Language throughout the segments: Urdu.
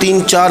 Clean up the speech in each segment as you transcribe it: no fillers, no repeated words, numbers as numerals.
3-4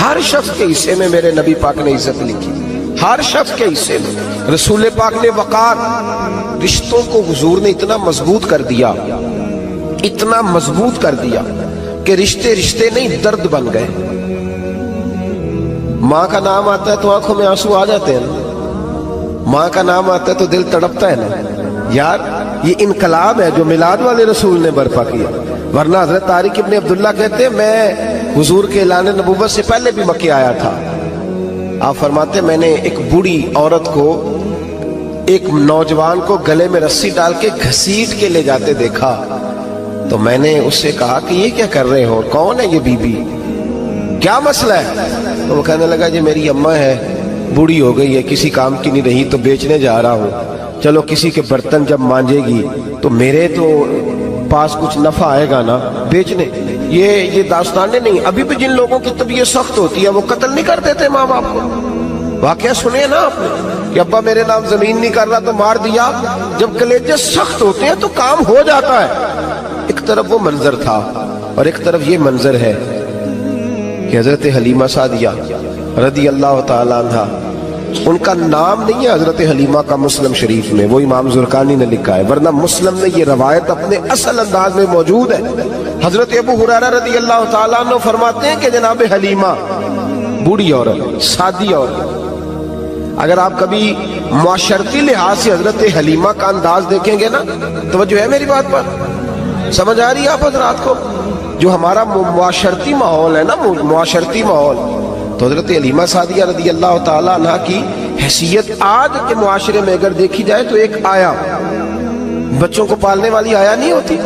ہر شخص کے حصے میں میرے نبی پاک نے عزت لکھی، ہر شخص کے حصے میں۔ رسول پاک نے وقار، رشتوں کو حضور نے اتنا مضبوط کر دیا، اتنا مضبوط کر دیا کہ رشتے رشتے نہیں درد بن گئے۔ ماں کا نام آتا ہے تو آنکھوں میں آنسو آ جاتے ہیں، ماں کا نام آتا ہے تو دل تڑپتا ہے نا یار۔ یہ انقلاب ہے جو میلاد والے رسول نے برپا کیا، ورنہ حضرت طارق ابن عبداللہ کہتے ہیں میں حضور کے اعلان نبوت سے پہلے بھی مکے آیا تھا۔ آپ فرماتے میں نے ایک بوڑھی عورت کو، ایک نوجوان کو گلے میں رسی ڈال کے گھسیٹ کے لے جاتے دیکھا، تو میں نے اس سے کہا کہ یہ کیا کر رہے ہو، کون ہے یہ بی بی، کیا مسئلہ ہے؟ تو وہ کہنے لگا جی میری اماں ہے، بوڑھی ہو گئی ہے، کسی کام کی نہیں رہی تو بیچنے جا رہا ہوں، چلو کسی کے برتن جب مانجے گی تو میرے تو پاس کچھ نفع آئے گا نا بیچنے۔ یہ داستانیں نہیں، ابھی بھی جن لوگوں کی طبیعت سخت ہوتی ہے وہ قتل نہیں کر دیتے ماں باپ کو۔ واقعہ سنے نا آپ نے کہ ابا میرے نام زمین نہیں کر رہا تو مار دیا۔ جب کلیجے سخت ہوتے ہیں تو کام ہو جاتا ہے۔ ایک طرف وہ منظر تھا اور ایک طرف یہ منظر ہے کہ حضرت حلیمہ سعدیہ رضی اللہ تعالیٰ عنہ، ان کا نام نہیں ہے حضرت حلیمہ کا مسلم شریف میں، وہ امام زرقانی نے لکھا ہے، ورنہ مسلم میں یہ روایت اپنے اصل انداز میں موجود ہے۔ حضرت ابو ہریرہ رضی اللہ تعالیٰ عنہ فرماتے ہیں کہ جناب حلیمہ بوڑھی عورت، سادی عورت، اگر آپ کبھی معاشرتی لحاظ سے حضرت حلیمہ کا انداز دیکھیں گے نا، توجہ ہے میری بات پر، سمجھ آ رہی ہے آپ حضرات کو؟ جو ہمارا معاشرتی ماحول ہے نا، معاشرتی ماحول، تو حضرت حلیمہ سعدیہ رضی اللہ تعالیٰ عنہ کی حیثیت آج کے معاشرے میں اگر دیکھی جائے تو ایک آیا، بچوں کو پالنے والی آیا نہیں ہوتی،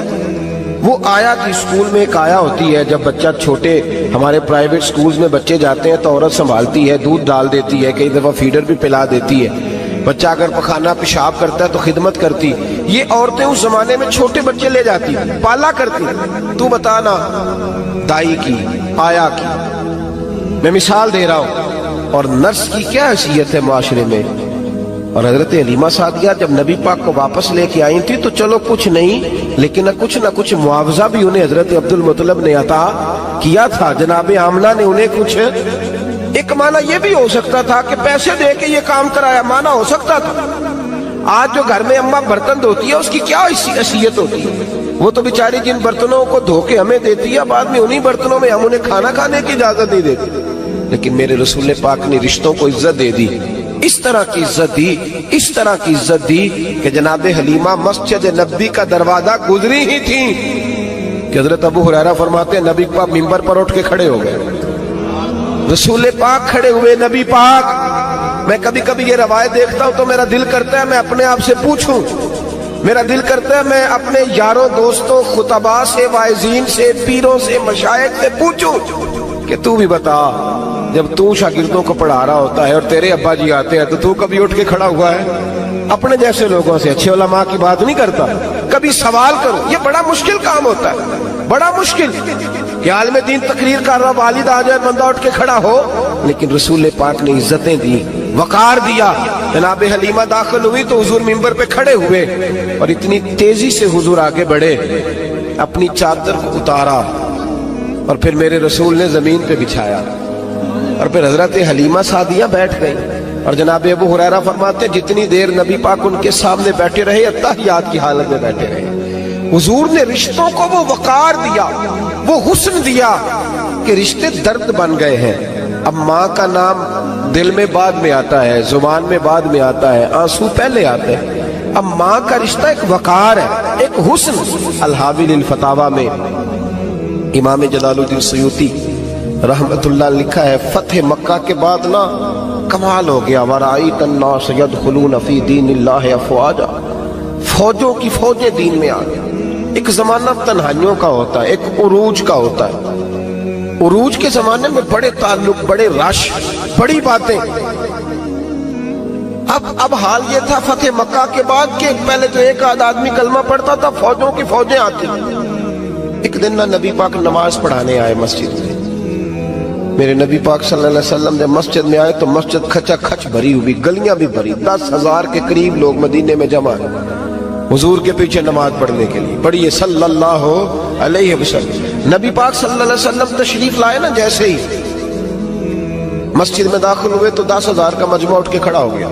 وہ آیا کی اسکول میں ایک آیا ہوتی ہے۔ جب بچہ چھوٹے ہمارے پرائیویٹ سکولز میں بچے جاتے ہیں تو عورت سنبھالتی ہے، دودھ ڈال دیتی ہے، کئی دفعہ فیڈر بھی پلا دیتی ہے، بچہ اگر پخانہ پیشاب کرتا ہے تو خدمت کرتی۔ یہ عورتیں اس زمانے میں چھوٹے بچے لے جاتی، پالا کرتی۔ تو بتانا دائی کی، آیا کی، میں مثال دے رہا ہوں، اور نرس کی کیا حیثیت ہے معاشرے میں۔ اور حضرت حلیمہ سعدیہ جب نبی پاک کو واپس لے کے آئی تھی تو چلو کچھ نہیں، لیکن نہ کچھ معاوضہ بھی انہیں حضرت عبد المطلب نے عطا کیا تھا، جناب آمنہ نے انہیں کچھ، ایک معنی یہ بھی ہو سکتا تھا کہ پیسے دے کے یہ کام کرایا، معنی ہو سکتا تھا۔ آج جو گھر میں اماں برتن دھوتی ہے اس کی کیا حیثیت ہوتی ہے؟ وہ تو بیچاری جن برتنوں کو دھو کے ہمیں دیتی ہے، بعد میں انہی برتنوں میں ہم انہیں کھانا کھانے کی اجازت نہیں دیتے۔ لیکن میرے رسول پاک نے رشتوں کو عزت دے دی، اس طرح کی عزت دی، اس طرح کی عزت دی کہ جناب حلیمہ مسجد نبی کا دروازہ گزری ہی تھی کہ حضرت ابو ہریرہ فرماتے ہیں نبی پاک منبر پر اٹھ کے کھڑے ہو گئے، رسول پاک کھڑے ہوئے، نبی پاک۔ میں کبھی کبھی یہ روایت دیکھتا ہوں تو میرا دل کرتا ہے میں اپنے آپ سے پوچھوں، میرا دل کرتا ہے میں اپنے یاروں دوستوں خطباء سے، واعظین سے، پیروں سے، مشائخ سے پوچھوں کہ تو بھی بتا، جب تو شاگردوں کو پڑھا رہا ہوتا ہے اور تیرے ابا جی آتے ہیں تو کبھی اٹھ کے کھڑا ہوا ہے؟ اپنے جیسے لوگوں سے، اچھے علماء کی بات نہیں کرتا، کبھی سوال کرو۔ یہ بڑا مشکل کام ہوتا ہے، بڑا مشکل کہ عالم دین تقریر کر رہا، والد آ جائے، بندہ اٹھ کے کھڑا ہو۔ لیکن رسول پاک نے عزتیں دی، وقار دیا۔ جناب حلیمہ داخل ہوئی تو حضور منبر پہ کھڑے ہوئے اور اتنی تیزی سے حضور آگے بڑھے، اپنی چادر کو اتارا اور پھر میرے رسول نے زمین پہ بچھایا، اور پھر حضرت حلیمہ سعدیہ بیٹھ گئی۔ اور جناب ابو ہریرہ فرماتے جتنی دیر نبی پاک ان کے سامنے بیٹھے رہے، اتحیات کی حالت میں بیٹھے رہے۔ حضور نے رشتوں کو وہ وقار دیا، وہ حسن دیا کہ رشتے درد بن گئے ہیں۔ اب ماں کا نام دل میں بعد میں آتا ہے، زبان میں بعد میں آتا ہے، آنسو پہلے آتے ہیں۔ اب ماں کا رشتہ ایک وقار ہے، ایک حسن۔ الحاوی للفتاوی میں امام جلال الدین سیوطی رحمت اللہ لکھا ہے، فتح مکہ کے بعد نا کمال ہو گیا، وَرَأَيْتَ النَّاسَ يَدْخُلُونَ فِي دِينِ اللَّهِ أَفْوَاجًا، فوجوں کی فوجیں دین میں آ گئی۔ ایک زمانہ تنہائیوں کا ہوتا ہے، ایک عروج کا ہوتا ہے۔ عروج کے زمانے میں بڑے تعلق، بڑے رش، بڑی باتیں۔ اب حال یہ تھا فتح مکہ کے بعد کہ پہلے تو ایک آدھ آدمی کلمہ پڑھتا تھا، فوجوں کی فوجیں آتی۔ ایک دن نبی پاک نماز پڑھانے آئے مسجد میں۔ میرے نبی پاک صلی اللہ علیہ وسلم جب مسجد میں آئے تو مسجد کھچا کھچ بھری ہوئی، گلیاں بھی بھری، 10,000 کے قریب لوگ مدینے میں جمع ہیں حضور کے پیچھے نماز پڑھنے کے لیے۔ پڑھیے صلی اللہ علیہ وسلم۔ نبی پاک صلی اللہ علیہ وسلم تشریف لائے نا، جیسے ہی مسجد میں داخل ہوئے تو 10,000 کا مجمع اٹھ کے کھڑا ہو گیا.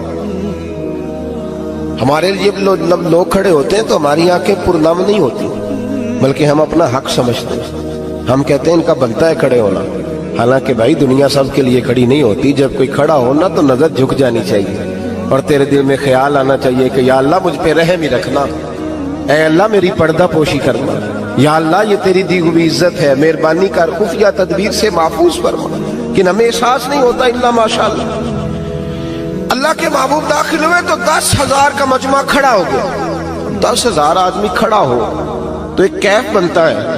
ہمارے لیے لوگ کھڑے ہوتے ہیں تو ہماری آنکھیں پرنم نہیں ہوتی، بلکہ ہم اپنا حق سمجھتے ہیں. ہم کہتے ہیں ان کا بنتا ہے کھڑے ہونا. حالانکہ بھائی دنیا سب کے لیے کھڑی نہیں ہوتی. جب کوئی کھڑا ہونا تو نظر جھک جانی چاہیے اور تیرے دل میں خیال آنا چاہیے کہ یا اللہ مجھ پہ رحم ہی رکھنا، اے اللہ میری پردہ پوشی کرنا، یا اللہ یہ تیری دی ہوئی عزت ہے، مہربانی کر خفیہ تدبیر سے محفوظ فرما. کہ ہمیں احساس نہیں ہوتا الا ماشاءاللہ. اللہ کے محبوب داخل ہوئے تو 10,000 کا مجمع کھڑا ہو گیا. 10,000 آدمی کھڑا ہو تو ایک کیف بنتا ہے.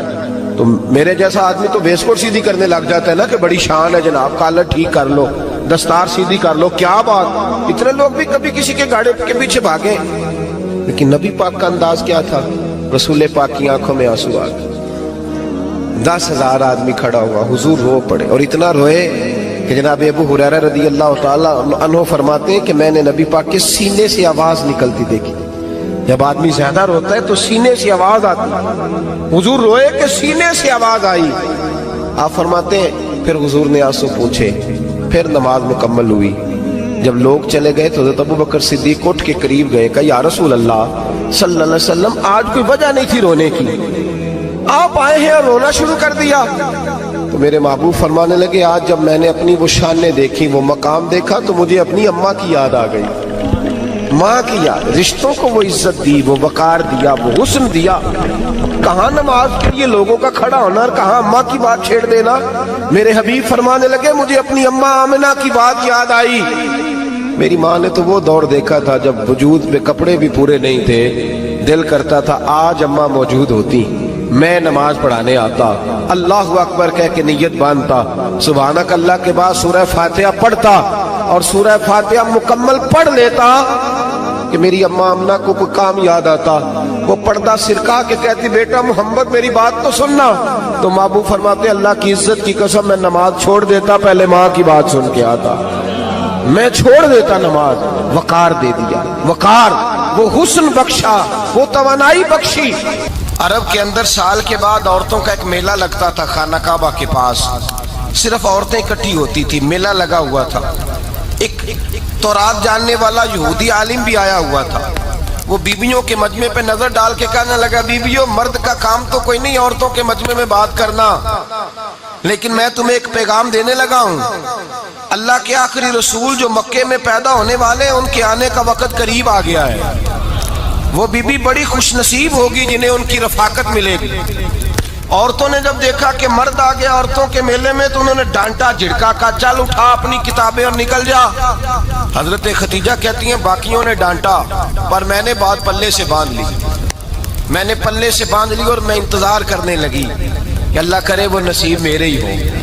تو میرے جیسا آدمی تو ویسکوٹ سیدھی کرنے لگ جاتا ہے نا کہ بڑی شان ہے جناب، کالر ٹھیک کر لو، دستار سیدھی کر لو، کیا بات. اتنے لوگ بھی کبھی کسی کے گاڑی کے پیچھے بھاگے. لیکن نبی پاک کا انداز کیا تھا؟ رسول پاک کی آنکھوں میں آنسو آ گئے. 10,000 آدمی کھڑا ہوا، حضور رو پڑے اور اتنا روئے کہ جناب ابو ہریرہ رضی اللہ تعالیٰ عنہ فرماتے ہیں کہ میں نے نبی پاک کے سینے سے آواز نکلتی دیکھی. جب آدمی زیادہ روتا ہے تو سینے سے آواز آتی. حضور روئے کہ سینے سے آواز آئی. آپ فرماتے ہیں پھر حضور نے آنسو پوچھے، پھر نماز مکمل ہوئی. جب لوگ چلے گئے تو حضرت ابوبکر صدیق اٹھ کے قریب گئے، کہا یا رسول اللہ صلی اللہ علیہ وسلم آج کوئی وجہ نہیں تھی رونے کی، آپ آئے ہیں اور رونا شروع کر دیا. تو میرے محبوب فرمانے لگے آج جب میں نے اپنی وہ شانیں دیکھی، وہ مقام دیکھا تو مجھے اپنی اماں کی یاد آ گئی. ماں کی یاد، رشتوں کو وہ عزت دی، وہ وقار دیا، وہ حسن دیا. کہاں نماز کے لیے لوگوں کا کھڑا ہونا اور کہاں اماں کی بات چھیڑ دینا. میرے حبیب فرمانے لگے مجھے اپنی اماں آمنہ کی بات یاد آئی. میری ماں نے تو وہ دور دیکھا تھا جب وجود میں کپڑے بھی پورے نہیں تھے، دل کرتا تھا آج اماں موجود ہوتی، میں نماز پڑھانے آتا، اللہ اکبر کہہ کے نیت باندھتا، سبحانک اللہ کے بعد سورہ فاتحہ پڑھتا اور سورہ فاتحہ مکمل پڑھ لیتا کہ میری اماں آمنہ کو کوئی کام یاد آتا. وہ پردہ سرکا کے کہتی بیٹا محمد میری بات تو سننا. تو محبوب فرماتے اللہ کی عزت کی قسم میں نماز چھوڑ دیتا، پہلے ماں کی بات سن کے آتا. میں چھوڑ دیتا نماز. وقار دے دیا، وقار، وہ حسن بخشا، وہ توانائی بخشی. عرب کے اندر سال کے بعد عورتوں کا ایک میلہ لگتا تھا خانہ کعبہ کے پاس. صرف عورتیں اکٹھی ہوتی تھی، میلہ لگا ہوا تھا. ایک تورات جاننے والا یہودی عالم بھی آیا ہوا تھا. وہ بیویوں کے مجمع پہ نظر ڈال کے کہنے لگا بیویوں مرد کا کام تو کوئی نہیں عورتوں کے مجمع میں بات کرنا، لیکن میں تمہیں ایک پیغام دینے لگا ہوں. اللہ کے آخری رسول جو مکے میں پیدا ہونے والے ہیں ان کے آنے کا وقت قریب آ گیا ہے. وہ بی بی بڑی خوش نصیب ہوگی جنہیں ان کی رفاقت ملے گی. عورتوں نے جب دیکھا کہ مرد آ گیا عورتوں کے میلے میں تو انہوں نے ڈانٹا جھڑکا، کہا چل اٹھا اپنی کتابیں اور نکل جا. حضرت خدیجہ کہتی ہیں باقیوں نے ڈانٹا پر میں نے بات پلے سے باندھ لی. میں نے پلے سے باندھ لی اور میں انتظار کرنے لگی کہ اللہ کرے وہ نصیب میرے ہی ہو،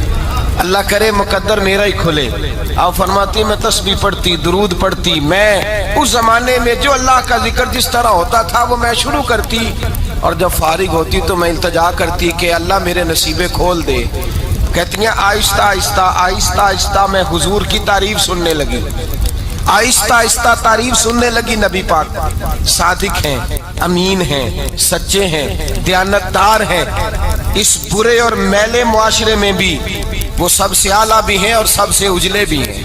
اللہ کرے مقدر میرا ہی کھلے. آپ فرماتی میں تسبیح پڑھتی، درود پڑھتی. میں اس زمانے میں جو اللہ کا ذکر جس طرح ہوتا تھا وہ میں شروع کرتی اور جب فارغ ہوتی تو میں التجا کرتی کہ اللہ میرے نصیبے کھول دے. کہتی ہیں آہستہ آہستہ آہستہ آہستہ میں حضور کی تعریف سننے لگی. آہستہ آہستہ تعریف سننے لگی. نبی پاک صادق ہیں، امین ہیں، سچے ہیں، دیانتدار ہیں. اس برے اور میلے معاشرے میں بھی وہ سب سے اعلیٰ بھی ہیں اور سب سے اجلے بھی ہیں،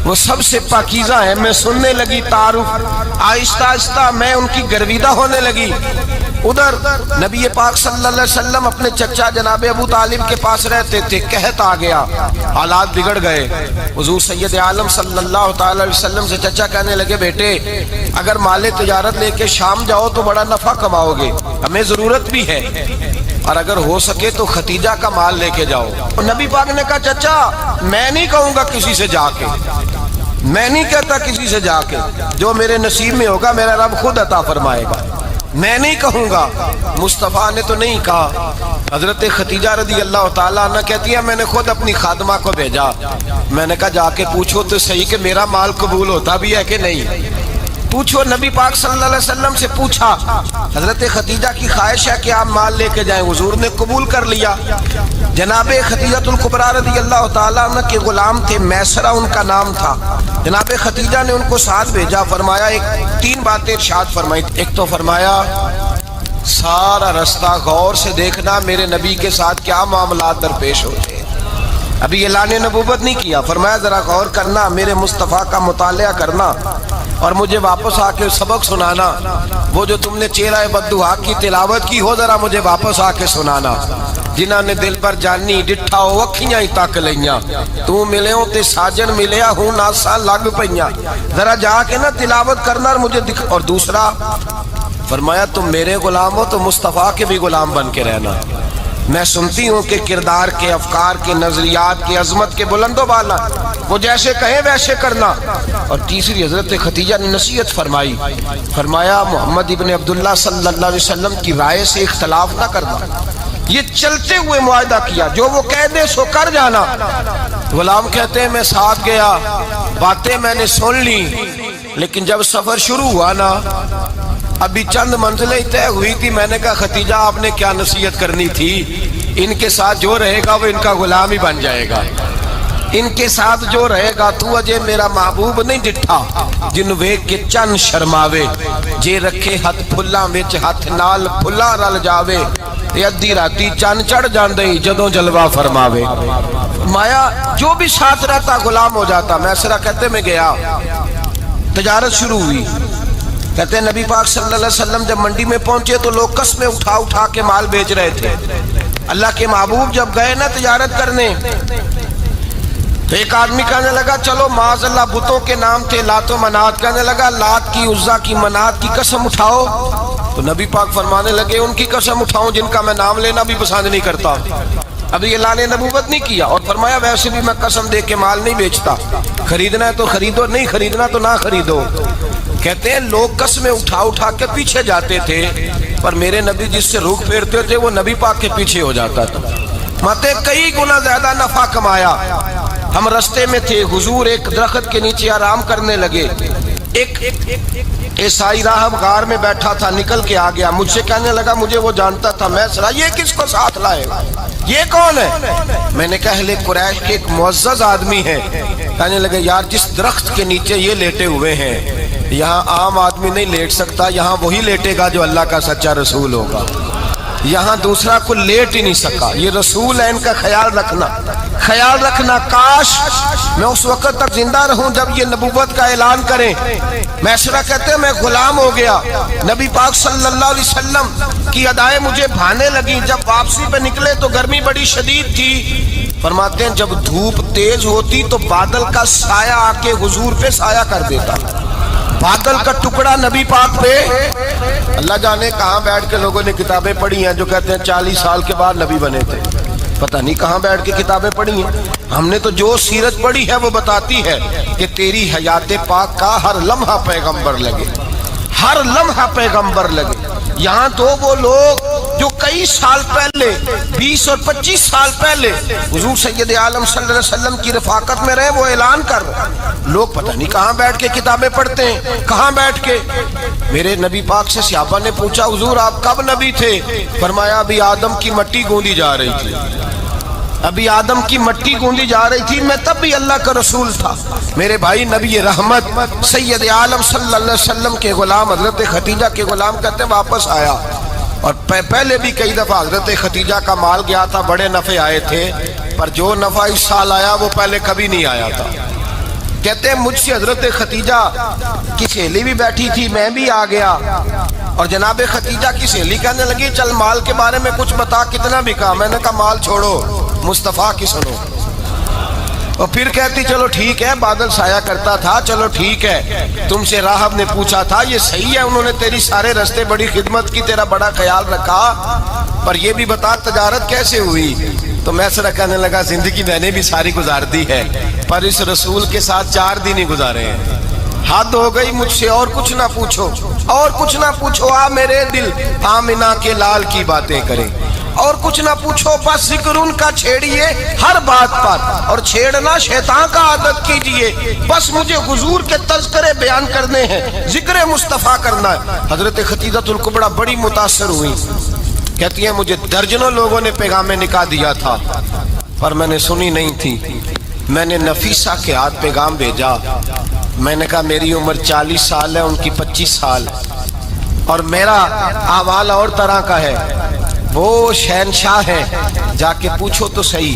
وہ سب سے پاکیزہ ہیں. میں سننے لگی تعارف. آہستہ آہستہ میں ان کی گرویدہ ہونے لگی. ادھر نبی پاک صلی اللہ علیہ وسلم اپنے چچا جناب ابو طالب کے پاس رہتے تھے. قحط آ گیا، حالات بگڑ گئے. حضور سید عالم صلی اللہ تعالی علیہ وسلم سے چچا کہنے لگے بیٹے اگر مال تجارت لے کے شام جاؤ تو بڑا نفع کماؤ گے، ہمیں ضرورت بھی ہے، اور اگر ہو سکے تو ختیجہ کا مال لے کے جاؤ. نبی پاک نے کہا چچا میں نہیں کہوں گا کسی سے جا کے، میں نہیں کہتا کسی سے جا کے، جو میرے نصیب میں ہوگا میرا رب خود عطا فرمائے گا، میں نہیں کہوں گا. مصطفیٰ نے تو نہیں کہا. حضرت خدیجہ رضی اللہ تعالیٰ عنہ کہتی ہے میں نے خود اپنی خادمہ کو بھیجا. میں نے کہا جا کے پوچھو تو صحیح کہ میرا مال قبول ہوتا بھی ہے کہ نہیں. پوچھو. نبی پاک صلی اللہ علیہ وسلم سے پوچھا. حضرت خدیجہ کی خواہش ہے کہ آپ مال لے کے جائیں. حضور نے قبول کر لیا. جناب خدیجہ الکبریٰ رضی اللہ تعالیٰ عنہ کے غلام تھے، میسرہ ان کا نام تھا. جناب خدیجہ نے ان کو ساتھ بھیجا. فرمایا تین باتیں ارشاد فرمائی. ایک تو فرمایا سارا رستہ غور سے دیکھنا میرے نبی کے ساتھ کیا معاملات درپیش ہوتے ہیں. ابھی اعلان نبوت نہیں کیا. فرمایا ذرا غور کرنا, میرے مصطفیٰ کا مطالعہ کرنا اور مجھے واپس آ کے سبق سنانا. وہ جو تم نے چہرہ بددعا کی تلاوت کی ہو, ذرا مجھے واپس آ کے سنانا. جنہاں نے دل پر جانی ڈٹھا ہو اکھیاں ہی تک لئیاں, تو ملے ہوں تے ساجن ملیا ہوں ناساں لگ پئیاں. ذرا جا کے نا تلاوت کرنا اور مجھے دکھ. اور دوسرا فرمایا تم میرے غلام ہو تو مصطفیٰ کے بھی غلام بن کے رہنا. میں سنتی ہوں کہ کردار کے, افکار کے, نظریات کے, عظمت کے بلند و بالا, وہ جیسے کہیں ویسے کرنا. اور تیسری حضرت خدیجہ نے نصیحت فرمائی. فرمایا محمد ابن عبداللہ صلی اللہ علیہ وسلم کی رائے سے اختلاف نہ کرنا. یہ چلتے ہوئے معاہدہ کیا, جو وہ کہہ دے سو کر جانا. غلام کہتے ہیں میں ساتھ گیا, باتیں میں نے سن لی, لیکن جب سفر شروع ہوا نا, ابھی چند منزلیں طے ہوئی تھی. میں نے کہا خدیجہ آپ نے کیا نصیحت کرنی تھی, ان کے ساتھ جو رہے گا وہ ان کا غلام ہی بن جائے گا. ان کے ساتھ جو رہے گا تو اجے میرا محبوب نہیں ڈٹھا جن ویکھ کے چن شرماوے. جے رکھے ہاتھ پھلاں وچ ہاتھ نال پھلاں رل جاوے, تے ادھی راتی چن چڑھ جاندے جدوں جلوہ فرماوے. مایا جو بھی ساتھ رہتا غلام ہو جاتا. میں اسرا کہتے میں گیا, تجارت شروع ہوئی. کہتے ہیں نبی پاک صلی اللہ علیہ وسلم جب منڈی میں پہنچے تو لوگ قسمیں اٹھا اٹھا کے مال بیچ رہے تھے. اللہ کے محبوب جب گئے نا تجارت کرنے, تو ایک آدمی کہنے لگا چلو معاذ اللہ بتوں کے نام تھے لات و منات, کہنے لگا لات کی, عزا کی, منات کی قسم اٹھاؤ. تو نبی پاک فرمانے لگے ان کی قسم اٹھاؤں جن کا میں نام لینا بھی پسند نہیں کرتا. ابھی اعلان نبوت نہیں کیا. اور فرمایا ویسے بھی میں قسم دے کے مال نہیں بیچتا, خریدنا ہے تو خریدو, نہیں خریدنا تو نہ خریدو. کہتے ہیں لوگ قسمیں اٹھا اٹھا کے پیچھے جاتے تھے, پر میرے نبی جس سے رخ پھیرتے تھے وہ نبی پاک کے پیچھے ہو جاتا تھا. ماتے کئی گنا زیادہ نفع کمایا. ہم رستے میں تھے, حضور ایک درخت کے نیچے آرام کرنے لگے. ایک عیسائی راہب غار میں بیٹھا تھا, نکل کے آ گیا. مجھ سے کہنے لگا مجھے وہ جانتا تھا. میں سنا یہ کس کو ساتھ لائے, یہ کون ہے؟ میں نے کہا اہل قریش کے ایک معزز آدمی ہے. کہنے لگے یار جس درخت کے نیچے یہ لیٹے ہوئے ہیں یہاں عام آدمی نہیں لیٹ سکتا, یہاں وہی لیٹے گا جو اللہ کا سچا رسول ہوگا. یہاں دوسرا کو لیٹ ہی نہیں سکا. یہ رسول ہے, ان کا خیال رکھنا, خیال رکھنا. کاش میں اس وقت تک زندہ رہوں جب یہ نبوت کا اعلان کریں. میں اسرا کہتے ہیں میں غلام ہو گیا. نبی پاک صلی اللہ علیہ وسلم کی ادائیں مجھے بھانے لگی. جب واپسی پہ نکلے تو گرمی بڑی شدید تھی. فرماتے ہیں جب دھوپ تیز ہوتی تو بادل کا سایہ آ کے حضور پہ سایہ کر دیتا. بادل کا ٹکڑا نبی پاک پہ. اللہ جانے کہاں بیٹھ کے لوگوں نے کتابیں پڑھی ہیں جو کہتے ہیں 40 سال کے بعد نبی بنے تھے. پتہ نہیں کہاں بیٹھ کے کتابیں پڑھی ہیں. ہم نے تو جو سیرت پڑھی ہے وہ بتاتی ہے کہ تیری حیات پاک کا ہر لمحہ پیغمبر لگے, ہر لمحہ پیغمبر لگے. یہاں تو وہ لوگ جو کئی سال پہلے 20 اور 25 سال پہلے حضور سید عالم صلی اللہ علیہ وسلم کی رفاقت میں رہے, وہ اعلان کر رہے. لوگ پتہ نہیں کہاں بیٹھ کے کتابیں پڑھتے ہیں, کہاں بیٹھ کے. میرے نبی پاک سے صحابہ نے پوچھا حضور آپ کب نبی تھے؟ فرمایا ابھی آدم کی مٹی گوندی جا رہی تھی, ابھی آدم کی مٹی گوندی جا رہی تھی, میں تب بھی اللہ کا رسول تھا. میرے بھائی نبی رحمت سید عالم صلی اللہ علیہ وسلم کے غلام حضرت خدیجہ کے غلام کہتے ہیں واپس آیا. اور پہلے بھی کئی دفعہ حضرت خدیجہ کا مال گیا تھا, بڑے نفع آئے تھے, پر جو نفع اس سال آیا وہ پہلے کبھی نہیں آیا تھا. کہتے ہیں مجھ سے حضرت خدیجہ کی سہیلی بھی بیٹھی تھی, میں بھی آ گیا. اور جناب خدیجہ کی سہیلی کہنے لگی چل مال کے بارے میں کچھ بتا, کتنا بکا؟ میں نے کہا مال چھوڑو, مصطفیٰ کی سنو. اور پھر کہتی چلو ٹھیک ہے, بادل سایہ کرتا تھا, چلو ٹھیک ہے. تم سے راہب نے پوچھا تھا یہ صحیح ہے, انہوں نے تیری سارے رستے بڑی خدمت کی, تیرا بڑا خیال رکھا, پر یہ بھی بتا تجارت کیسے ہوئی؟ تو میں سرا کہنے لگا زندگی میں نے بھی ساری گزار دی ہے, پر اس رسول کے ساتھ 4 دن ہی گزارے ہیں. حد ہو گئی مجھ سے, اور کچھ نہ پوچھو, اور کچھ نہ پوچھو. آ میرے دل آمنہ کے لال کی باتیں کریں, اور کچھ نہ پوچھو, بس ذکر ان کا چھیڑیے ہر بات پر, اور چھیڑنا شیطان کا عادت کیجئے. بس مجھے حضور کے تذکرے بیان کرنے ہیں, ذکر مصطفیٰ کرنا ہے. حضرت خدیجہ الکبریٰ بڑی متاثر ہوئی. کہتی ہیں مجھے درجنوں لوگوں نے پیغام نکاح دیا تھا, پر میں نے سنی نہیں تھی. میں نے نفیسہ کے ہاتھ پیغام بھیجا. میں نے کہا میری عمر 40 سال ہے, ان کی 25 سال, اور میرا احوال اور طرح کا ہے. وہ شہنشاہ ہے, جا کے پوچھو تو صحیح.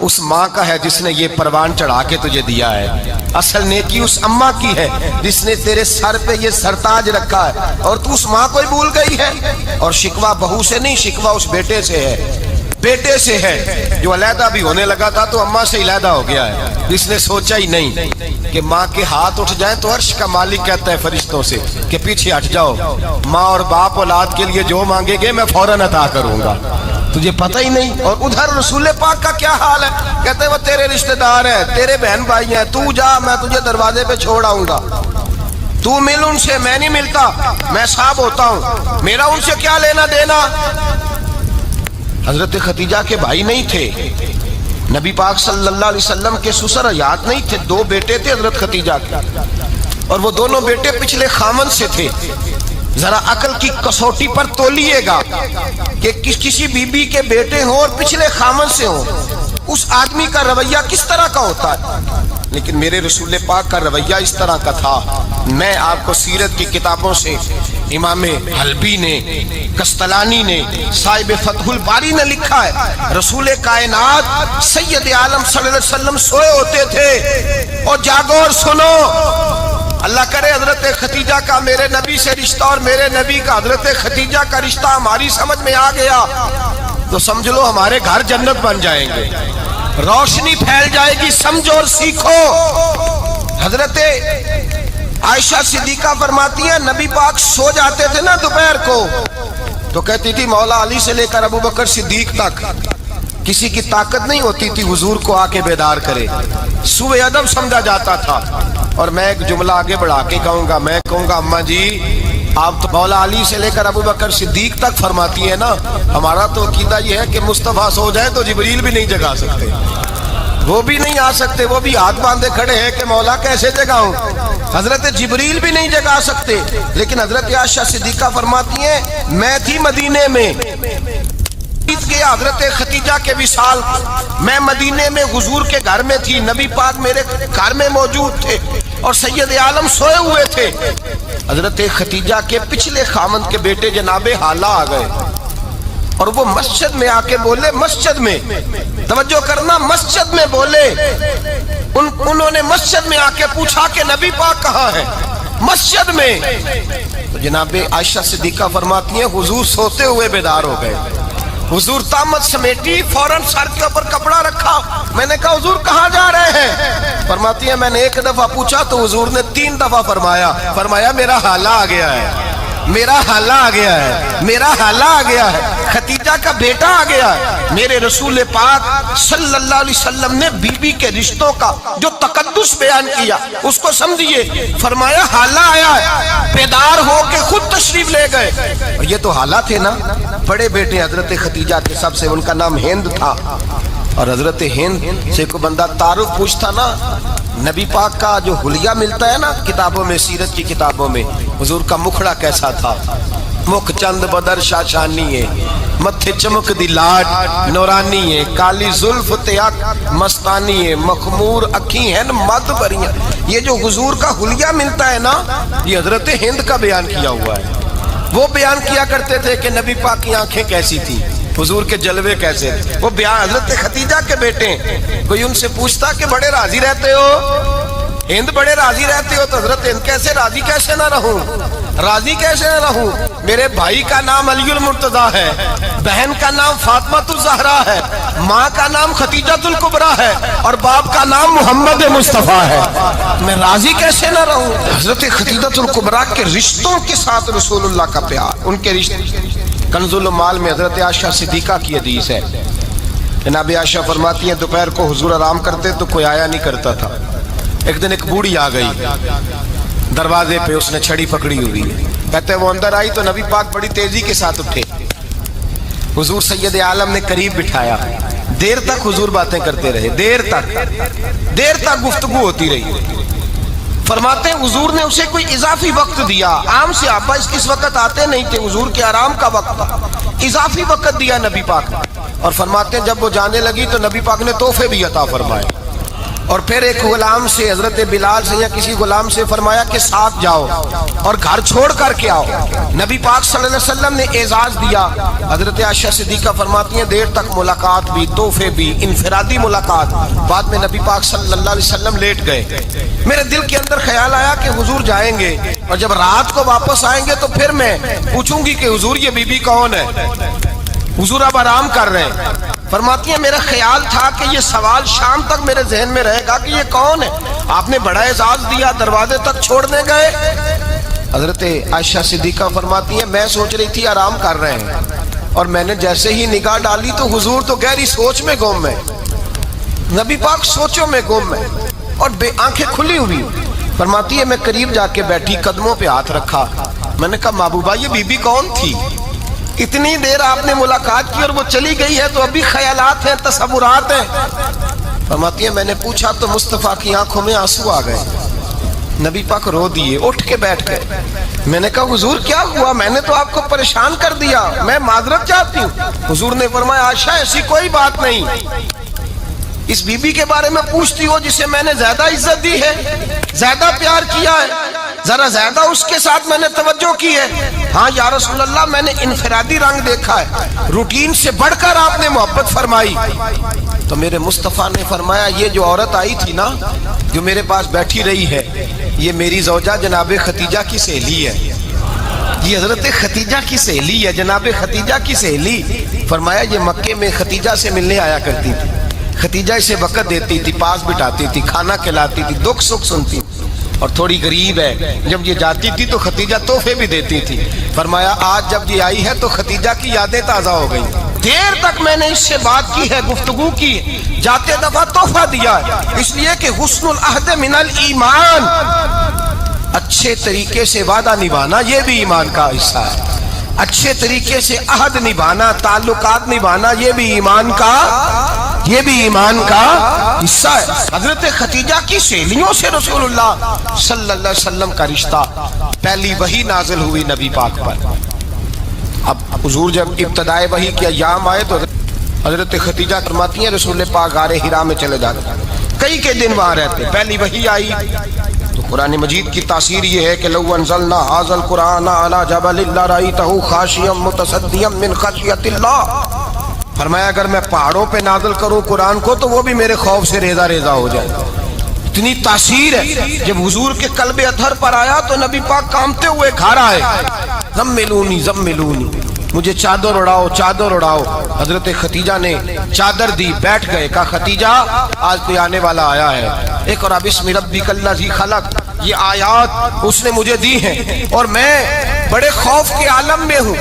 اس ماں کا ہے جس نے یہ پروان چڑھا کے تجھے دیا ہے، اصل نیکی اس اماں کی ہے جس نے تیرے سر پہ یہ سرتاج رکھا ہے، اور تو اس ماں کو ہی بھول گئی ہے۔ اور شکوہ بہو سے نہیں، شکوہ اس بیٹے سے ہے، بیٹے سے ہے جو علیحدہ بھی ہونے لگا تھا تو اماں سے علیحدہ ہو گیا ہے، جس نے سوچا ہی نہیں کہ ماں کے ہاتھ اٹھ جائیں تو عرش کا مالک کہتا ہے فرشتوں سے کہ پیچھے ہٹ جاؤ، ماں اور باپ اولاد کے لیے جو مانگے گے میں فوراً عطا کروں گا، تجھے پتہ ہی نہیں۔ اور ادھر رسول پاک کا کیا حال ہے، کہتے ہیں وہ تیرے رشتہ دار ہیں، تیرے بہن بھائی ہیں، تو جا میں تجھے دروازے پہ چھوڑ آؤں گا، تو مل ان سے، میں نہیں ملتا، میں صاحب ہوتا ہوں، میرا ان سے کیا لینا دینا۔ حضرت خدیجہ کے بھائی نہیں تھے، نبی پاک صلی اللہ علیہ وسلم کے سسر حیات نہیں تھے، دو بیٹے تھے حضرت خدیجہ کے، اور وہ دونوں بیٹے پچھلے خامن سے تھے۔ ذرا عقل کی کسوٹی پر تولیے گا کہ کسی بی بی کے بیٹے ہوں اور پچھلے خامن سے ہوں، اس آدمی کا رویہ کس طرح کا ہوتا ہے۔ لیکن میرے رسول پاک کا رویہ اس طرح کا تھا۔ میں آپ کو سیرت کی کتابوں سے امام حلبی نے، قسطلانی نے، صاحب فتح الباری نے لکھا ہے، رسول کائنات سید عالم صلی اللہ علیہ وسلم سوئے ہوتے تھے اور جاگو اور سنو، اللہ کرے حضرت خدیجہ کا میرے نبی سے رشتہ اور میرے نبی کا حضرت خدیجہ کا رشتہ ہماری سمجھ میں آ گیا تو سمجھ لو ہمارے گھر جنت بن جائیں گے، روشنی پھیل جائے گی، سمجھو اور سیکھو۔ حضرت عائشہ صدیقہ فرماتی ہیں نبی پاک سو جاتے تھے نا دوپہر کو تو کہتی تھی مولا علی سے لے کر ابو بکر صدیق تک کسی کی طاقت نہیں ہوتی تھی حضور کو آ کے بیدار کرے، سوء ادب سمجھا جاتا تھا۔ اور میں ایک جملہ آگے بڑھا کے کہوں گا، میں کہوں گا اماں جی آپ تو مولا علی سے لے کر ابو بکر صدیق تک فرماتی ہیں نا، ہمارا تو عقیدہ یہ ہے کہ مصطفیٰ سو جائے تو جبریل بھی نہیں جگا سکتے، وہ بھی نہیں آ سکتے، وہ بھی ہاتھ باندھے کھڑے ہیں کہ مولا کیسے جگاؤں، حضرت جبریل بھی نہیں جگا سکتے۔ لیکن حضرت عائشہ صدیقہ فرماتی ہیں میں تھی مدینے میں گیا حضرت خدیجہ کے وصال، میں مدینے میں حضور کے گھر میں تھی، نبی پاک میرے گھر میں موجود تھے اور سید عالم سوئے ہوئے تھے۔ حضرت خدیجہ کے پچھلے خامند کے بیٹے جناب حالہ آ گئے اور وہ مسجد میں آ کے بولے، مسجد میں توجہ کرنا، مسجد میں بولے، انہوں نے مسجد میں آ کے پوچھا کہ نبی پاک کہاں ہے، مسجد میں۔ تو جناب عائشہ صدیقہ فرماتی ہیں حضور سوتے ہوئے بیدار ہو گئے، حضور طامت سمیٹی، فوراً سر کے اوپر کپڑا رکھا، میں نے کہا حضور کہاں جا رہے ہیں، فرماتی ہیں میں نے ایک دفعہ پوچھا تو حضور نے 3 دفعہ فرمایا میرا حالہ آ گیا ہے، میرا حالہ آ گیا ہے، میرا حالہ آ گیا ہے، خدیجہ کا بیٹا آ گیا ہے۔ میرے رسول پاک صلی اللہ علیہ وسلم نے بی بی کے رشتوں کا جو تقدس بیان کیا اس کو سمجھیے، فرمایا حالہ آیا ہے، بیدار ہو کے خود تشریف لے گئے۔ اور یہ تو حالہ تھے نا، بڑے بیٹے حضرت خدیجہ کے، سب سے ان کا نام ہند تھا، اور حضرت ہند سے کوئی بندہ تعارف پوچھتا نا، نبی پاک کا جو حلیہ ملتا ہے نا کتابوں میں، سیرت کی کتابوں میں، حضور کا مکھڑا کیسا تھا، مکھ چند بدر شاشانی ہے، متھے چمک دی لاٹ نورانی ہے، کالی زلف تیاک مستانی ہے، مخمور اکھی ہیں مد بریاں۔ یہ جو حضور کا حلیہ ملتا ہے نا یہ حضرت ہند کا بیان کیا ہوا ہے۔ وہ بیان کیا کرتے تھے کہ نبی پاک کی آنکھیں کیسی تھی، حضور کے جلوے کیسے تھے، وہ بیان حضرت خدیجہ کے بیٹے ہیں۔ کوئی ان سے پوچھتا کہ بڑے راضی رہتے ہو، ہند بڑے راضی رہتے ہو، تو حضرت ہند کیسے راضی کیسے نہ رہوں، راضی کیسے نہ رہوں، میرے بھائی کا نام علی المرتضیٰ ہے، بہن کا نام فاطمہ الزہرا ہے، ماں کا نام خدیجہ الکبریٰ ہے اور باپ کا نام محمد مصطفیٰ ہے، میں راضی کیسے نہ رہوں۔ حضرت خدیجہ الکبریٰ کے رشتوں کے ساتھ رسول اللہ کا پیار، ان کے رشتے۔ کنز المال میں حضرت عائشہ صدیقہ کی حدیث ہے، جناب عائشہ فرماتی ہیں دوپہر کو حضور آرام کرتے تو کوئی آیا نہیں کرتا تھا، ایک دن ایک بوڑھی آ گئی دروازے پہ، اس نے چھڑی پکڑی ہوئی ہے، کہتے ہیں وہ اندر آئی تو نبی پاک بڑی تیزی کے ساتھ اٹھے، حضور سید عالم نے قریب بٹھایا، دیر تک حضور باتیں کرتے رہے، دیر تک گفتگو ہوتی رہی۔ فرماتے ہیں حضور نے اسے کوئی اضافی وقت دیا، عام صحابہ اس وقت آتے نہیں تھے، حضور کے آرام کا وقت تھا، اضافی وقت دیا نبی پاک نے، اور فرماتے ہیں جب وہ جانے لگی تو نبی پاک نے تحفے بھی عطا فرمائے، اور پھر ایک غلام سے, حضرت بلال سے یا کسی غلام سے فرمایا کہ ساتھ جاؤ اور گھر چھوڑ کر کے آؤ. نبی پاک صلی اللہ علیہ وسلم نے اعزاز دیا. حضرت عائشہ صدیقہ فرماتی ہیں دیر تک ملاقات بھی, تحفے بھی, انفرادی ملاقات. بعد میں نبی پاک صلی اللہ علیہ وسلم لیٹ گئے. میرے دل کے اندر خیال آیا کہ حضور جائیں گے اور جب رات کو واپس آئیں گے تو پھر میں پوچھوں گی کہ حضور یہ بی بی کون ہے, حضور اب آرام کر رہے ہیں. فرماتی ہیں میرا خیال تھا کہ یہ سوال شام تک میرے ذہن میں رہے گا کہ یہ کون ہے, آپ نے بڑا اعزاز دیا, دروازے تک چھوڑنے گئے. حضرت عائشہ صدیقہ فرماتی ہیں میں سوچ رہی تھی آرام کر رہے ہیں, اور میں نے جیسے ہی نگاہ ڈالی تو حضور تو گہری سوچ میں گم ہے, نبی پاک سوچوں میں گم ہے اور آنکھیں کھلی ہوئی. فرماتی ہے میں قریب جا کے بیٹھی, قدموں پہ ہاتھ رکھا. میں نے کہا محبوبہ یہ بی بی کون تھی؟ اتنی دیر آپ نے ملاقات کی اور وہ چلی گئی ہے تو ابھی خیالات ہیں, تصورات ہیں. فرماتی ہے میں نے پوچھا تو مصطفیٰ کی آنکھوں میں آنسو آ گئے. نبی پاک رو دیے, اٹھ کے بیٹھ گئے. میں نے کہا حضور کیا ہوا؟ میں نے تو آپ کو پریشان کر دیا, میں معذرت چاہتی ہوں. حضور نے فرمایا عائشہ ایسی کوئی بات نہیں, اس بی بی کے بارے میں پوچھتی ہو جسے میں نے زیادہ عزت دی ہے, زیادہ پیار کیا ہے, ذرا زیادہ اس کے ساتھ میں نے توجہ کی ہے. ہاں یا رسول اللہ میں نے انفرادی رنگ دیکھا ہے, روٹین سے بڑھ کر آپ نے محبت فرمائی. تو میرے مصطفیٰ نے فرمایا یہ جو عورت آئی تھی نا, جو میرے پاس بیٹھی رہی ہے, یہ میری زوجہ جناب ختیجہ کی سہیلی ہے. یہ حضرت ختیجہ کی سہیلی ہے, جناب ختیجہ کی سہیلی. فرمایا یہ مکے میں ختیجہ سے ملنے آیا کرتی تھی, ختیجہ اسے وقت دیتی تھی, پاس بٹھاتی تھی, کھانا کھلاتی تھی, دکھ سکھ سنتی, اور تھوڑی غریب ہے. جب یہ جاتی تھی تو ختیجہ تحفے بھی دیتی تھی. فرمایا آج جب یہ آئی ہے تو ختیجہ کی یادیں تازہ ہو گئی. دیر تک میں نے اس سے بات کی ہے, گفتگو کی, جاتے دفعہ تحفہ دیا ہے, اس لیے کہ حسن العہد من الایمان, اچھے طریقے سے وعدہ نبھانا یہ بھی ایمان کا حصہ ہے. اچھے طریقے سے عہد نبھانا, تعلقات نبھانا یہ بھی ایمان کا حصہ ہے. حضرت ختیجہ کی سہیلیوں سے رسول اللہ صلی اللہ علیہ وسلم کا رشتہ. پہلی وحی نازل ہوئی نبی پاک پر. اب حضور جب ابتدائے وحی کے ایام آئے تو حضرت ختیجہ فرماتی ہیں رسول پاک غار حرا میں چلے جاتے, کئی کے دن وہاں رہتے. پہلی وحی آئی تو قرآن مجید کی تاثیر یہ ہے کہ لو انزلنا ھذا القرآن علی جبل لرأیتہ خاشعا متصدعا من خشیۃ اللہ. فرمایا اگر میں پہاڑوں پہ نازل کروں قرآن کو تو وہ بھی میرے خوف سے ریزہ ریزہ ہو جائے. اتنی تاثیر ہے. جب حضور کے قلب اطہر پر آیا تو نبی پاک کامتے ہوئے گھر آئے, زملونی زملونی, مجھے چادر اڑاؤ چادر اڑاؤ. حضرت ختیجہ نے چادر دی, بیٹھ گئے. کہا ختیجہ آج کوئی آنے والا آیا ہے, اقرأ بسم ربک الذی خلق, یہ آیات اس نے مجھے دی ہیں اور میں بڑے خوف کے عالم میں ہوں.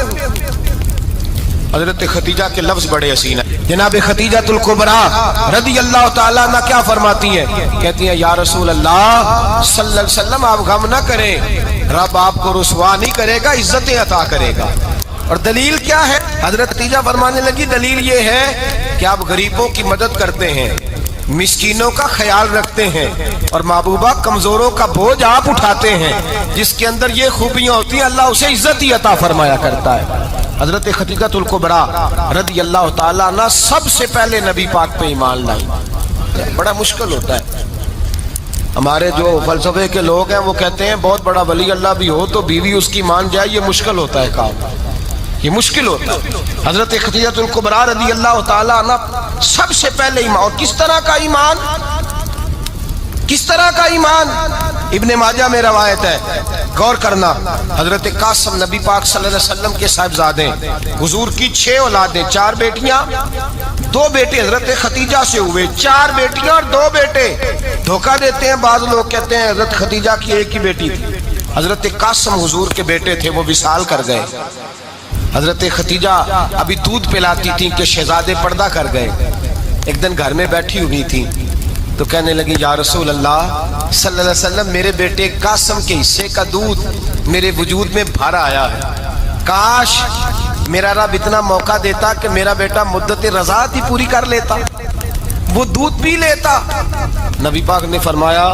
حضرت ختیجہ کے لفظ بڑے حسین ہیں. جناب ختیجہ الکبریٰ رضی اللہ تعالیٰ عنہ کیا فرماتی ہیں؟ کہتی ہیں یا رسول اللہ صلی اللہ علیہ وسلم آپ غم نہ کریں, رب آپ کو رسوا نہیں کرے گا, عزتیں عطا کرے گا. اور دلیل کیا ہے؟ حضرت ختیجہ فرمانے لگی دلیل یہ ہے کہ آپ غریبوں کی مدد کرتے ہیں, مسکینوں کا خیال رکھتے ہیں, اور محبوبہ کمزوروں کا بوجھ آپ اٹھاتے ہیں. جس کے اندر یہ خوبیاں ہوتی ہیں اللہ اسے عزت ہی عطا فرمایا کرتا ہے. حضرت ختیجہ الکبریٰ رضی اللہ تعالیٰ عنہ سب سے پہلے نبی پاک پہ ایمان لائی. بڑا مشکل ہوتا ہے. ہمارے جو فلسفے کے لوگ ہیں وہ کہتے ہیں بہت بڑا ولی اللہ بھی ہو تو بیوی اس کی مان جائے, یہ مشکل ہوتا ہے کام, یہ مشکل ہوتا ہے. حضرت ختیجہ الکبریٰ رضی اللہ تعالیٰ عنہ سب سے پہلے ایمان. اور کس طرح کا ایمان؟ کس طرح کا ایمان؟ ابن ماجہ میں روایت ہے, غور کرنا. حضرت قاسم نبی پاک صلی اللہ علیہ وسلم کے صاحبزادے, حضور کی 6 اولادیں, 4 بیٹیاں 2 بیٹے حضرت ختیجہ سے ہوئے, 4 بیٹیاں اور 2 بیٹے. دھوکہ دیتے ہیں بعض لوگ, کہتے ہیں حضرت ختیجہ کی ایک ہی بیٹی تھی. حضرت قاسم حضور کے بیٹے تھے, وہ وصال کر گئے. حضرت ختیجہ ابھی دودھ پلاتی تھیں کہ شہزادے پردہ کر گئے. ایک دن گھر میں بیٹھی ہوئی تھی تو کہنے لگی یا رسول اللہ صلی اللہ علیہ وسلم میرے بیٹے قاسم کے حصے کا دودھ میرے وجود میں بھر آیا ہے, کاش میرا رب اتنا موقع دیتا کہ میرا بیٹا مدت رضاعت ہی پوری کر لیتا, وہ دودھ پی لیتا. نبی پاک نے فرمایا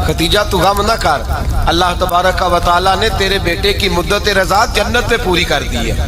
ختیجہ تو غم نہ کر, اللہ تبارک و تعالیٰ نے تیرے بیٹے کی مدت رضاعت جنت میں پوری کر دی ہے.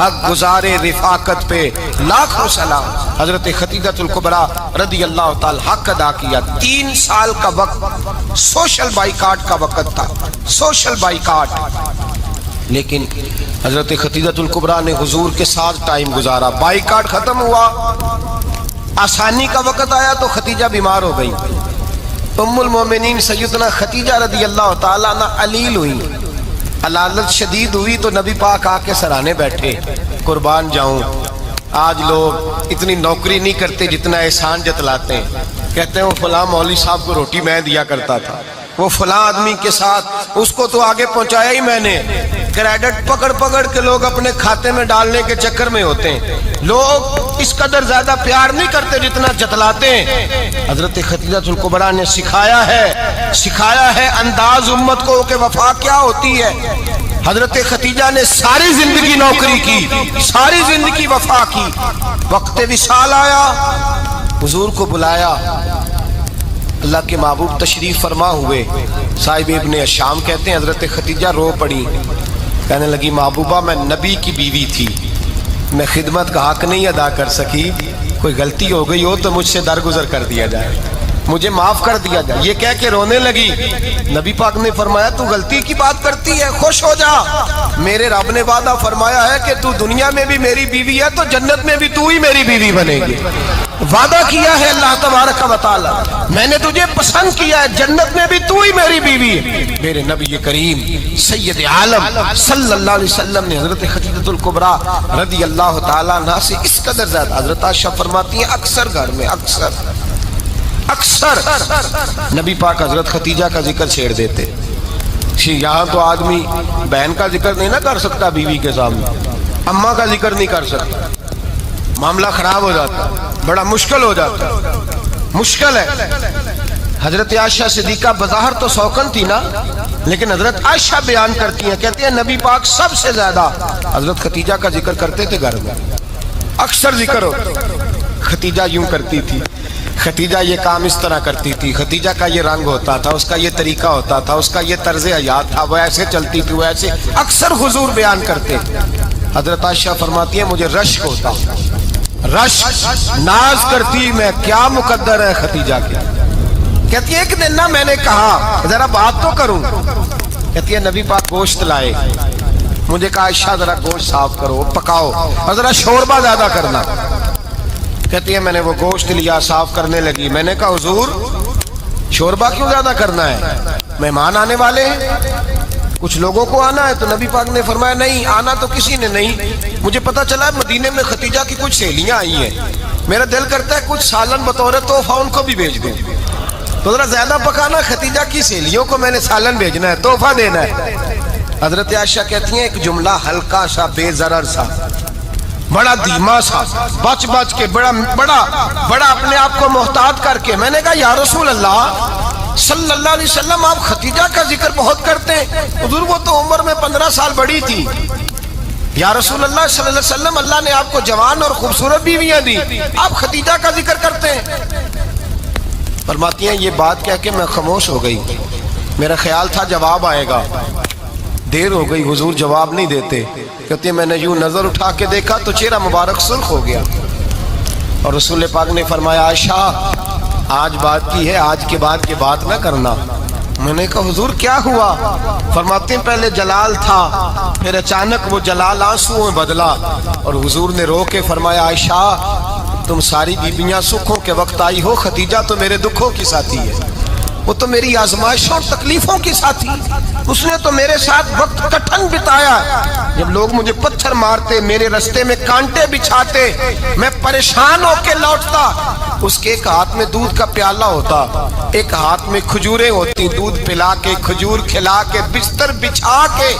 حق گزارے رفاقت پہ لاکھوں سلام. حضرت خدیجہ الکبریٰ رضی اللہ تعالی حق ادا کیا. 3 سال کا وقت سوشل بائیکاٹ کا وقت تھا, سوشل بائیکاٹ. لیکن حضرت خدیجہ الکبریٰ نے حضور کے ساتھ ٹائم گزارا. بائیکاٹ ختم ہوا, آسانی کا وقت آیا تو خدیجہ بیمار ہو گئی. ام المومنین سیدنا خدیجہ رضی اللہ تعالیٰ عنہ علیل ہوئی, علالت شدید ہوئی تو نبی پاک آ کے سرانے بیٹھے. قربان جاؤں, آج لوگ اتنی نوکری نہیں کرتے جتنا احسان جتلاتے ہیں. کہتے ہیں وہ فلاں مولوی صاحب کو روٹی میں دیا کرتا تھا, وہ فلاں آدمی کے ساتھ اس کو تو آگے پہنچایا ہی میں نے. کریڈٹ پکڑ پکڑ کے لوگ اپنے کھاتے میں ڈالنے کے چکر میں ہوتے ہیں. لوگ اس قدر زیادہ پیار نہیں کرتے جتنا جتلاتے ہیں. حضرت خدیجہ الکبریٰ نے سکھایا ہے انداز امت کو کہ وفا کیا ہوتی ہے. حضرت خدیجہ نے ساری زندگی نوکری کی, ساری زندگی وفا کی. وقت وصال آیا, حضور کو بلایا. اللہ کے محبوب تشریف فرما ہوئے. صاحب ابن الشام کہتے ہیں حضرت خدیجہ رو پڑی, کہنے لگی محبوبہ میں نبی کی بیوی تھی, میں خدمت کا حق نہیں ادا کر سکی, کوئی غلطی ہو گئی ہو تو مجھ سے درگزر کر دیا جائے, مجھے معاف کر دیا جائے. یہ کہہ کے رونے لگی. نبی پاک نے فرمایا تو غلطی کی بات کرتی ہے, خوش ہو جا, میرے رب نے وعدہ فرمایا ہے کہ تو دنیا میں بھی میری بیوی ہے تو جنت میں بھی تو ہی میری بیوی بنے گی. وعدہ کیا ہے اللہ تبارک و تعالی, میں نے تجھے پسند کیا ہے, جنت میں بھی تو ہی میری بیوی ہے. میرے نبی کریم سید عالم صلی اللہ علیہ وسلم نے حضرت خدیجہ الکبریٰ رضی اللہ تعالیٰ عنہ سے اس قدر زیادہ. حضرت عائشہ فرماتی ہیں اکثر گھر میں اکثر نبی پاک حضرت خدیجہ کا ذکر چھیڑ دیتے. یہاں تو آدمی بہن کا ذکر نہیں نہ کر سکتا بیوی کے سامنے, اماں کا ذکر نہیں کر سکتا, معاملہ خراب ہو جاتا, بڑا مشکل ہو جاتا, مشکل ہے. حضرت عائشہ صدیقہ بظاہر تو سوکن تھی نا, لیکن حضرت عائشہ بیان کرتی ہیں, کہتی ہیں نبی پاک سب سے زیادہ حضرت خدیجہ کا ذکر کرتے تھے گھر میں, اکثر ذکر ہو. خدیجہ یوں کرتی تھی, خدیجہ یہ کام اس طرح کرتی تھی, خدیجہ کا یہ رنگ ہوتا تھا, اس کا یہ طریقہ ہوتا تھا, اس کا یہ طرز حیات تھا, وہ ایسے چلتی تھی, وہ ایسے, اکثر حضور بیان کرتے. حضرت عائشہ فرماتی ہیں مجھے رشک ہوتا, رشک, ناز کرتی میں کیا مقدر ہے خدیجہ کے. کہتی ہے ایک دن نا میں نے کہا ذرا بات تو کروں, کہتی ہے نبی پاک گوشت لائے, مجھے کہا عائشہ ذرا گوشت صاف کرو, پکاؤ اور ذرا شوربہ زیادہ کرنا. کہتی ہے میں نے وہ گوشت لیا, صاف کرنے لگی. میں نے کہا حضور شوربہ کیوں زیادہ کرنا ہے, مہمان آنے والے ہیں, کچھ لوگوں کو آنا ہے. تو نبی پاک نے فرمایا نہیں, آنا تو کسی نے نہیں, مجھے پتا چلا مدینے میں خدیجہ کی کچھ سہیلیاں آئی ہیں, میرا دل کرتا ہے کچھ سالن بطور تحفہ ان کو بھی بھیج دوں. تو ذرا زیادہ پکانا, خدیجہ کی سہیلیوں کو میں نے سالن بھیجنا ہے, تحفہ دینا ہے. حضرت عائشہ کہتی ہیں ایک جملہ ہلکا سا, بے ضرر سا, بڑا دھیما سا, بچ بچ کے, بڑا اپنے آپ کو محتاط کر کے. میں نے کہا یا رسول اللہ صلی اللہ علیہ وسلم آپ خدیجہ کا ذکر بہت کرتے ہیں, حضور وہ تو عمر میں 15 سال بڑی تھی. یا رسول اللہ صلی اللہ علیہ وسلم اللہ نے آپ کو جوان اور خوبصورت بیویاں دی, آپ خدیجہ کا ذکر کرتے ہیں. فرماتی ہیں یہ بات کہہ کے میں خاموش ہو گئی, میرا خیال تھا جواب آئے گا, دیر ہو گئی, حضور جواب نہیں دیتے. کہتے ہیں میں نے یوں نظر اٹھا کے دیکھا تو چہرہ مبارک سرخ ہو گیا, اور رسول پاک نے فرمایا عائشہ آج بات کی ہے, آج کے بعد یہ بات نہ کرنا. میں نے کہا حضور کیا ہوا؟ فرماتے ہیں پہلے جلال تھا, پھر اچانک وہ جلال آنسو میں بدلا, اور حضور نے رو کے فرمایا عائشہ تم ساری بیویاں سکھوں کے وقت آئی ہو, خدیجہ تو میرے دکھوں کی ساتھی ہے, وہ تو میری آزمائشوں اور تکلیفوں کی ساتھی, اس نے تو میرے ساتھ وقت کٹھن بتایا. جب لوگ مجھے پتھر مارتے, میرے رستے میں کانٹے بچھاتے, میں پریشان ہو کے لوٹتا, اس کے ایک ہاتھ میں دودھ کا پیالہ ہوتا, ایک ہاتھ میں کھجوریں ہوتی, دودھ پلا کے, کھجور کھلا کے, بستر بچھا کے,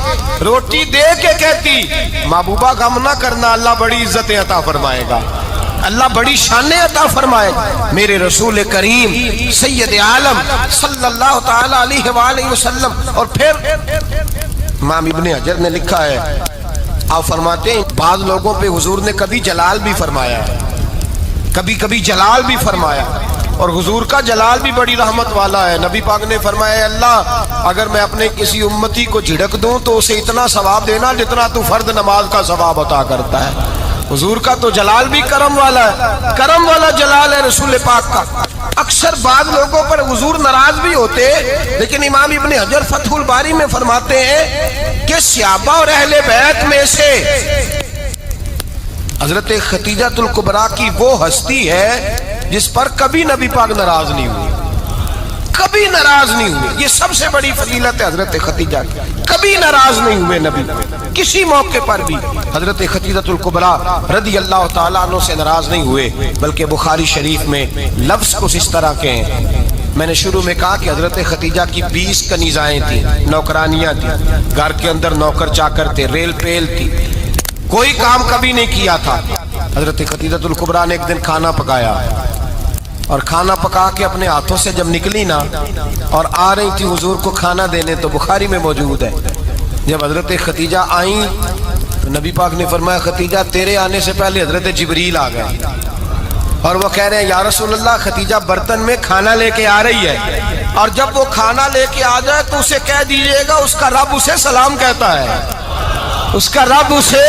روٹی دے کے کہتی محبوبہ غم نہ کرنا, اللہ بڑی عزتیں عطا فرمائے گا, اللہ بڑی شانیں عطا فرمائے. میرے رسول کریم سید عالم صلی اللہ تعالی علیہ وآلہ وسلم. اور پھر امام ابن حجر نے لکھا ہے, آپ فرماتے ہیں بعض لوگوں پہ حضور نے کبھی جلال بھی فرمایا, کبھی کبھی جلال بھی فرمایا. اور حضور کا جلال بھی بڑی رحمت والا ہے. نبی پاک نے فرمایا اے اللہ اگر میں اپنے کسی امتی کو جھڑک دوں تو اسے اتنا ثواب دینا جتنا تو فرض نماز کا ثواب عطا کرتا ہے. حضور کا تو جلال بھی کرم والا ہے, کرم والا جلال ہے رسول پاک کا. اکثر بعض لوگوں پر حضور ناراض بھی ہوتے, لیکن امام ابن حجر فتح الباری میں فرماتے ہیں کہ صحابہ اور اہل بیت میں سے حضرت خدیجہ الکبریٰ کی وہ ہستی ہے جس پر کبھی نبی پاک ناراض نہیں ہوئے, کبھی ناراض نہیں ہوئے. یہ سب سے بڑی فضیلت ہے حضرت خدیجہ کی, کبھی ناراض نہیں ہوئے نبی کسی موقع پر بھی. حضرت خدیجہ الکبریٰ رضی اللہ تعالیٰ عنہ سے ناراض نہیں ہوئے, بلکہ بخاری شریف میں لفظ کچھ اس طرح کے ہیں. میں نے شروع میں کہا کہ حضرت خدیجہ کی 20 کنیزائیں تھیں, نوکرانیاں تھیں, گھر کے اندر نوکر چاکر تھے, ریل پیل تھی, کوئی کام کبھی نہیں کیا تھا. حضرت خدیجہ الکبریٰ نے ایک دن کھانا پکایا اور کھانا پکا کے اپنے ہاتھوں سے جب نکلی نا اور آ رہی تھی حضور کو کھانا دینے, تو بخاری میں موجود ہے جب حضرت خدیجہ آئیں تو نبی پاک نے فرمایا خدیجہ تیرے آنے سے پہلے حضرت جبریل آ گئے, اور وہ کہہ رہے ہیں یا رسول اللہ خدیجہ برتن میں کھانا لے کے آ رہی ہے, اور جب وہ کھانا لے کے آ جائے تو اسے کہہ دیجئے گا اس کا رب اسے سلام کہتا ہے, اس کا رب اسے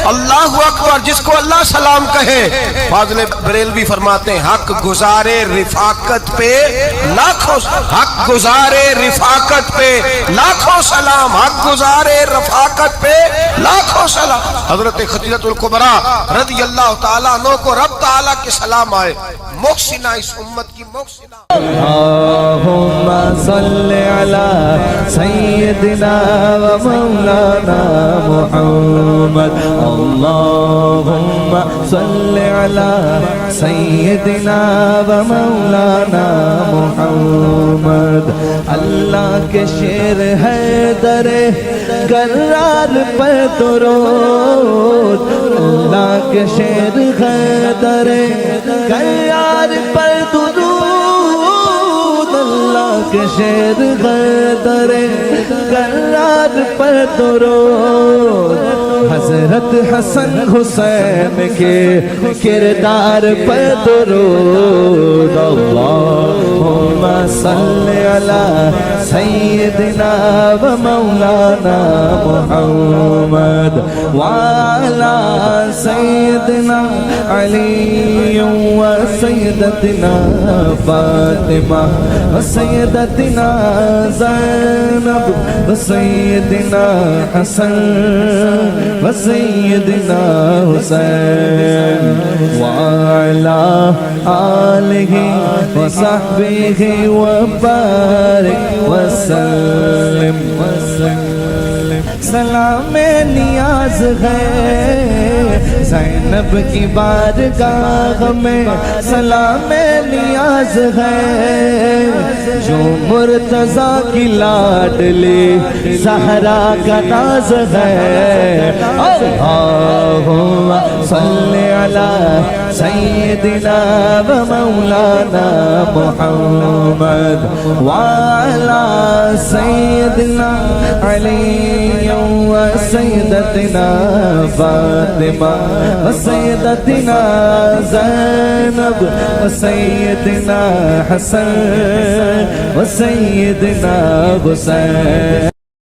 اللہ اکبر, جس کو اللہ سلام کہے. فاضل بریلوی فرماتے ہیں حق گزارے رفاقت پہ لاکھوں, حق گزارے رفاقت پہ لاکھوں سلام, حق گزارے رفاقت پہ لاکھوں سلام. حضرت خدیجہ الکبریٰ رضی اللہ تعالیٰ عنہ کو رب تعالیٰ کے سلام آئے, محسنہ اس امت کی محسنہ. اللہم صلی علی سیدنا و مولانا محمد. اللہم صلی علی سیدنا و مولانا محمد. اللہ کے شیر حیدر کرار پر درود, اللہ کے شیر حیدر کرار پر درود, اللہ کے شیر حیدر کرار پر درود. حضرت حسن حسین کے کردار پر درود. اللہم صلی علی سیدنا و مولانا محمد وعلی سیدنا علی و سیدتنا فاطمہ و سیدتنا زینب و سیدنا حسن و سیدنا حسین وعلی آلہ و صحبہ و بارک وسلم. سلام نیاز ہے زینب کی بارگاہ میں, سلام نیاز ہے جو مرتضیٰ کی لاڈلی زہرا کا ناز ہے. اللہم صلی علی سیدنا و مولانا محمد وعلی سیدنا علی و سیدتنا فاطمہ و سیدتنا زینب و سیدنا حسن و سیدنا حسین.